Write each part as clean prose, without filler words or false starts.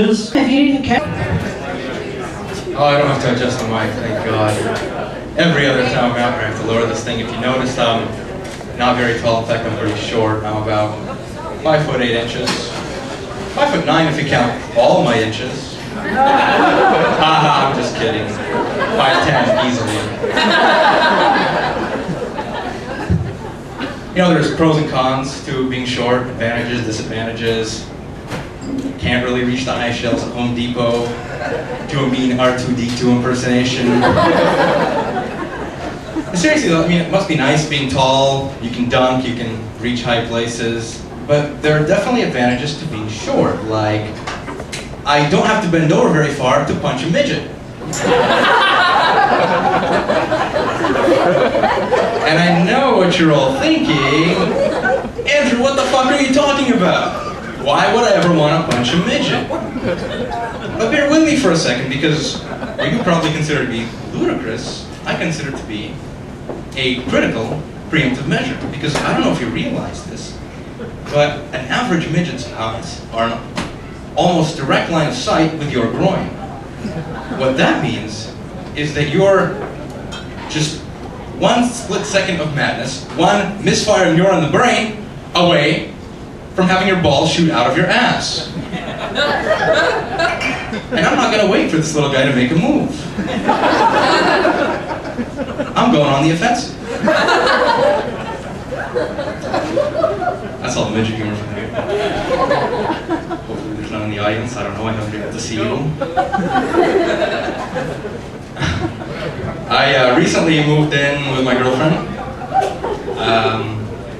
If you didn't care. Oh, I don't have to adjust the mic, thank God. Every other time I'm out here, I have to lower this thing. If you notice, I'm not very tall. In fact, I'm pretty short. I'm about 5 foot 8 inches. 5 foot 9 if you count all my inches. Haha, I'm just kidding. 5'10" easily. You know, there's pros and cons to being short, advantages, disadvantages. Can't really reach the high shelves at Home Depot. Do a mean R2-D2 impersonation. Seriously though, I mean, it must be nice being tall. You can dunk, you can reach high places. But there are definitely advantages to being short. Like, I don't have to bend over very far to punch a midget. And I know what you're all thinking. Andrew, what the fuck are you talking about? Why would I ever want to punch a midget? But bear with me for a second, because what you probably consider to be ludicrous, I consider to be a critical preemptive measure. Because I don't know if you realize this, but an average midget's eyes are an almost direct line of sight with your groin. What that means is that you're just one split second of madness, one misfire neuron in the brain away from having your balls shoot out of your ass. And I'm not going to wait for this little guy to make a move. I'm going on the offensive. That's all the midget humor from me. Hopefully there's none in the audience. I don't know, I haven't been able to see you. I recently moved in with my girlfriend.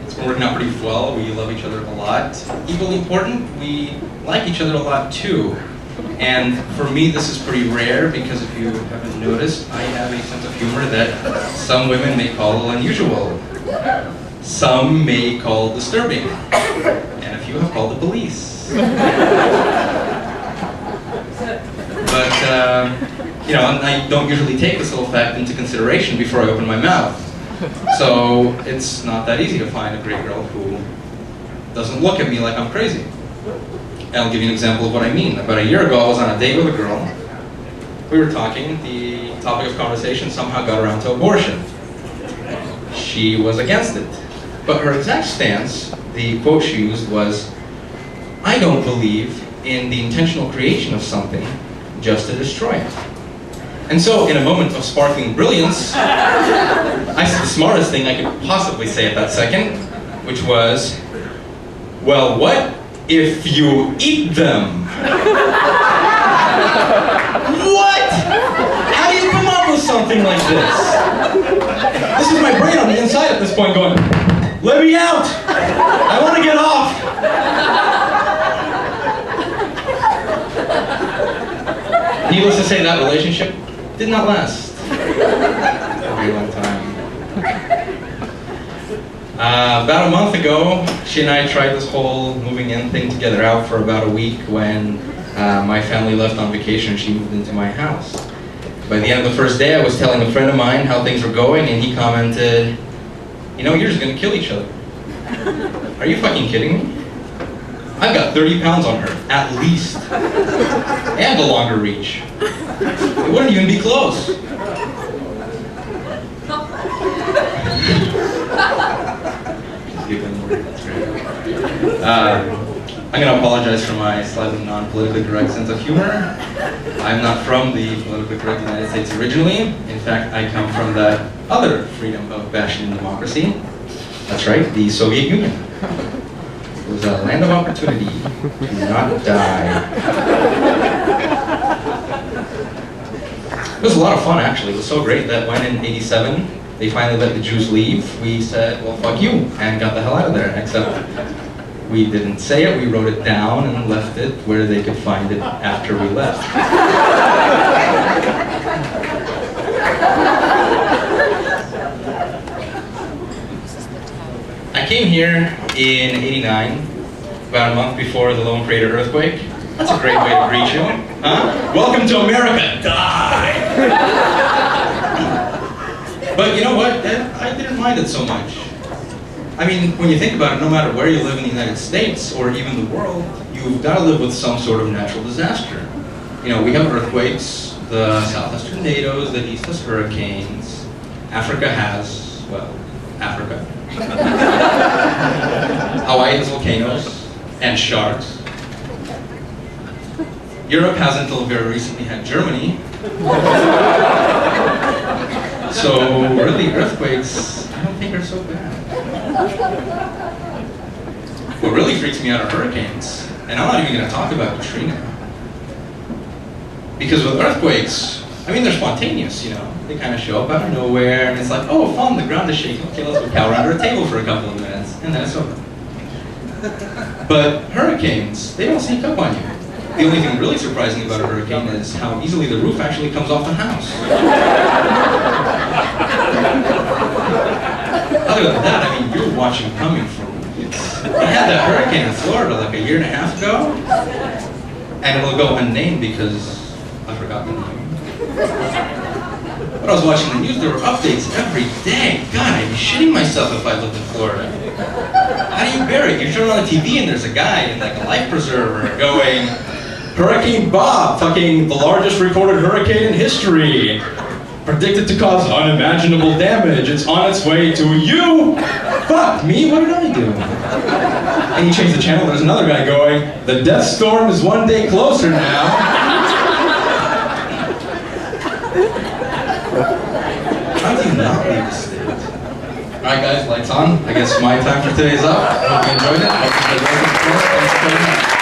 It's been working out pretty well. We love each other a lot. Equally important, we like each other a lot too. And for me, this is pretty rare because if you haven't noticed, I have a sense of humor that some women may call unusual. Some may call disturbing. And a few have called the police. But, you know, I don't usually take this little fact into consideration before I open my mouth. So it's not that easy to find a great girl who doesn't look at me like I'm crazy. And I'll give you an example of what I mean. About a year ago, I was on a date with a girl. We were talking. The topic of conversation somehow got around to abortion. She was against it. But her exact stance, the quote she used was, "I don't believe in the intentional creation of something just to destroy it." And so, in a moment of sparkling brilliance, I said the smartest thing I could possibly say at that second, which was, "Well, what if you eat them?" What? How do you come up with something like this? This is my brain on the inside at this point going, "Let me out! I want to get off!" Needless to say, that relationship did not last a very long time. About a month ago, she and I tried this whole moving in thing together out for about a week when my family left on vacation and she moved into my house. By the end of the first day, I was telling a friend of mine how things were going, and he commented, "You know, you're just going to kill each other." Are you fucking kidding me? I've got 30 pounds on her, at least. And a longer reach. It wouldn't even be close. I'm going to apologize for my slightly non-politically correct sense of humor. I'm not from the politically correct United States originally. In fact, I come from that other freedom of bashing democracy. That's right, the Soviet Union. It was a land of opportunity. Do not die. It was a lot of fun, actually. It was so great that when in '87 they finally let the Jews leave, we said, "Well, fuck you," and got the hell out of there. Except we didn't say it, we wrote it down and left it where they could find it after we left. I came here in '89, about a month before the Lone Crater earthquake. That's a great way to greet you, huh? Welcome to America, die! But you know what? I didn't mind it so much. I mean, when you think about it, no matter where you live in the United States or even the world, you've got to live with some sort of natural disaster. You know, we have earthquakes, the South has tornadoes, the East has hurricanes, Africa has, well, Africa. Hawaii has volcanoes and sharks. Europe has until very recently had Germany. So really, earthquakes, I don't think are so bad. What really freaks me out are hurricanes. And I'm not even going to talk about Katrina. Because with earthquakes, I mean, they're spontaneous, you know. They kind of show up out of nowhere, and it's like, oh, fun, the ground is shaking. Okay, let's go cower under a table for a couple of minutes, and then it's over. But hurricanes, they don't sneak up on you. The only thing really surprising about a hurricane is how easily the roof actually comes off the house. Other than that, I mean, you're watching coming from weeks. I had that hurricane in Florida like a year and a half ago, and it'll go unnamed because I forgot the name. But I was watching the news, there were updates every day. God, I'd be shitting myself if I lived in Florida. How do you bear it? You turn on the TV and there's a guy in like a life preserver going, Hurricane Bob, fucking the largest recorded hurricane in history. Predicted to cause unimaginable damage. It's on its way to you. Fuck me, what did I do? And you change the channel, there's another guy going, the death storm is one day closer now. How do you not leave the state? Alright guys, lights on. I guess my time for today is up. Hope you enjoyed it. Hope you enjoyed it. Thanks very much.